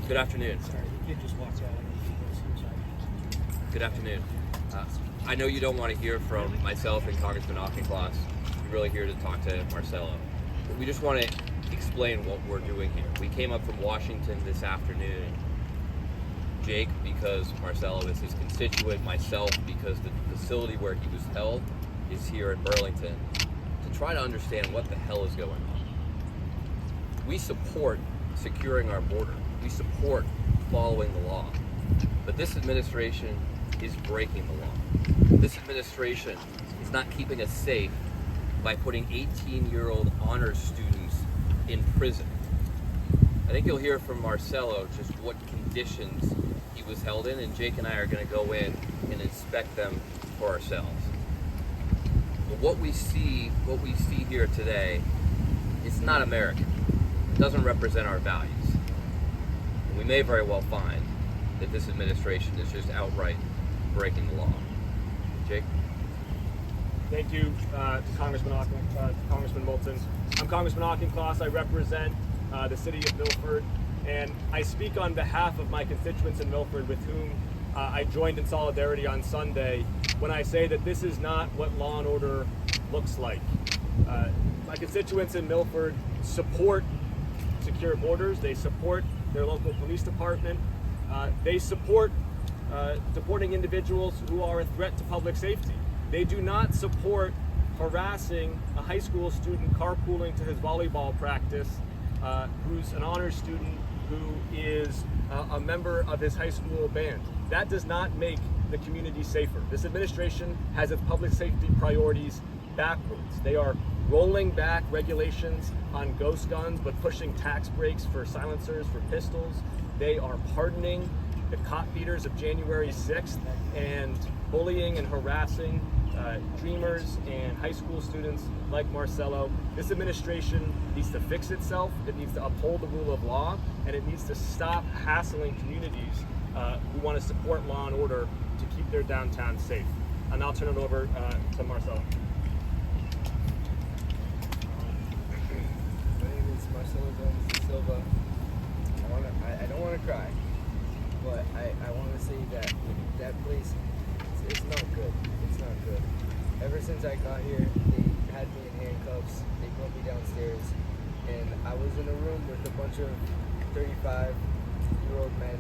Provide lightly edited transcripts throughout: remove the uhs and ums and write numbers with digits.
Good afternoon. Sorry, you just walked out. Good afternoon. I know you don't want to hear from myself and Congressman Auchincloss. We're really here to talk to Marcelo. But we just want to explain what we're doing here. We came up from Washington this afternoon. Jake, because Marcelo is his constituent, myself, because the facility where he was held is here in Burlington, to try to understand what the hell is going on. We support securing our border. We support following the law. But this administration is breaking the law. This administration is not keeping us safe by putting 18-year-old honors students in prison. I think you'll hear from Marcelo just what conditions he was held in, and Jake and I are going to go in and inspect them for ourselves. But what we see here today is not American. It doesn't represent our values. And we may very well find that this administration is just outright breaking the law. Jake? Thank you, Congressman Moulton. I'm Congressman Auchincloss. I represent the city of Milford, and I speak on behalf of my constituents in Milford with whom I joined in solidarity on Sunday when I say that this is not what law and order looks like. My constituents in Milford support secure borders. They support their local police department. They support deporting individuals who are a threat to public safety. They do not support harassing a high school student carpooling to his volleyball practice, who's an honors student who is a member of his high school band. That does not make the community safer. This administration has its public safety priorities backwards. They are rolling back regulations on ghost guns, but pushing tax breaks for silencers, for pistols. They are pardoning the cop beaters of January 6th and bullying and harassing dreamers and high school students like Marcelo. This administration needs to fix itself. It needs to uphold the rule of law, and it needs to stop hassling communities who want to support law and order to keep their downtown safe. And I'll turn it over to Marcelo. My name is Marcelo Gomes Da Silva. I don't want to cry, but I want to say that place, it's not good. It's not good. Ever since I got here, they had me in handcuffs. They put me downstairs, and I was in a room with a bunch of 35-year-old men,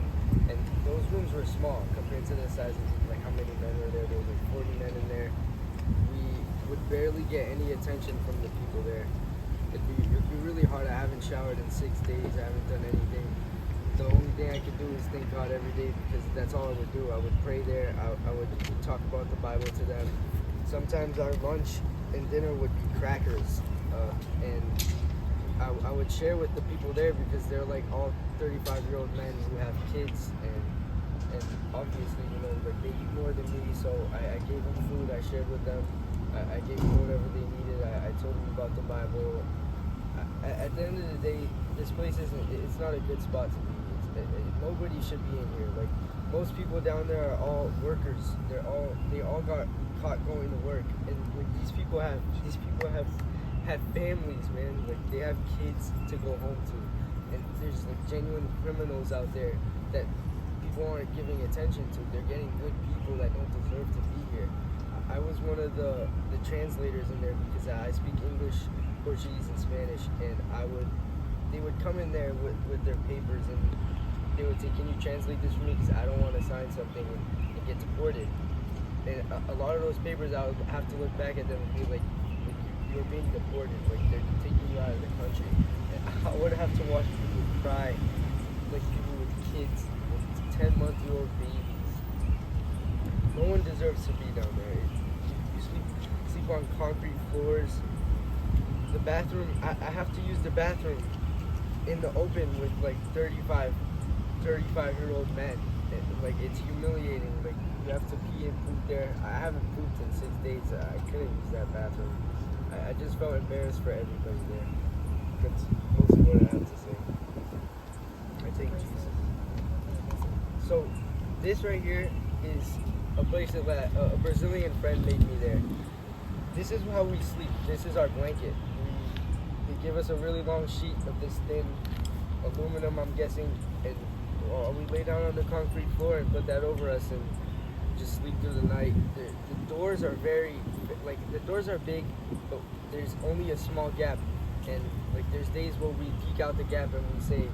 and those rooms were small compared to the size of like how many men were there. There was like 40 men in there. We would barely get any attention from the people there. It'd be really hard. I haven't showered in 6 days. I haven't done anything. The only thing I could do is thank God every day, because that's all I would do. I would pray there. I would talk about the Bible to them. Sometimes our lunch and dinner would be crackers, and I would share with the people there, because they're like all 35-year-old men who have kids, and obviously, like they eat more than me. So I gave them food. I shared with them. I gave them whatever they needed. I told them about the Bible. At the end of the day, this place it's not a good spot to be. Nobody should be in here. Like, most people down there are all workers. They all got caught going to work, and like these people have families, man. Like, they have kids to go home to, and there's like genuine criminals out there that people aren't giving attention to. They're getting good people that don't deserve to be here. I was one of the translators in there, because I speak English, Portuguese, and Spanish, and they would come in there with their papers, and they would say, "Can you translate this for me? Because I don't want to sign something and get deported." And a lot of those papers, I would have to look back at them and be like you're being deported, like they're taking you out of the country. And I would have to watch people cry, like people with kids, with 10-month-old babies. No one deserves to be down there. You sleep on concrete floors. The bathroom, I have to use the bathroom in the open with like 35-year-old men. Like, it's humiliating. Like, you have to pee and poop there. I haven't pooped in 6 days. I couldn't use that bathroom. I just felt embarrassed for everybody there. That's mostly what I have to say. I thank Jesus. So, this right here is a place that a Brazilian friend made me there. This is how we sleep. This is our blanket. They give us a really long sheet of this thin aluminum, I'm guessing, and we lay down on the concrete floor and put that over us and just sleep through the night. The doors are the doors are big, but there's only a small gap. And like there's days where we peek out the gap and we say,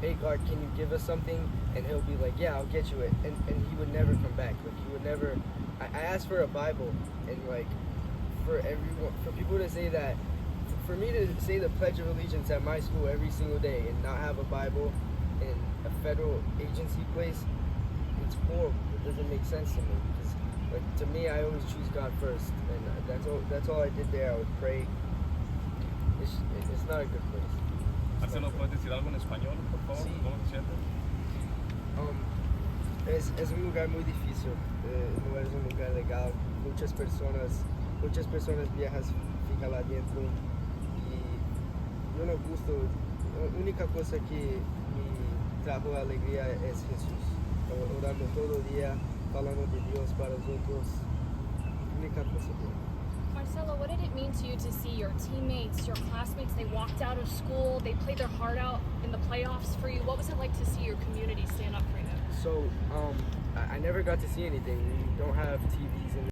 hey guard, can you give us something? And he'll be like, yeah, I'll get you it. And he would never come back. Like he would never. I asked for a Bible, and like for people to say that, for me to say the Pledge of Allegiance at my school every single day and not have a Bible in a federal agency place, it's horrible. It doesn't make sense to me. Because, like, to me, I always choose God first, and that's all I did there. I would pray. It's not a good place. Marcelo, ¿puedes decir algo en español, por favor? Sí. ¿Cómo te sientes? Es un lugar muy difícil, no es un lugar legal. Muchas personas viejas fican lá dentro y yo no gusto. La única cosa que me trajo alegría es Jesús. Orando todo el día, hablando de Dios para los otros. Única cosa que. Marcelo, what did it mean to you to see your teammates, your classmates, they walked out of school, they played their heart out in the playoffs for you? What was it like to see your community stand up for you? So, I never got to see anything. We don't have TVs in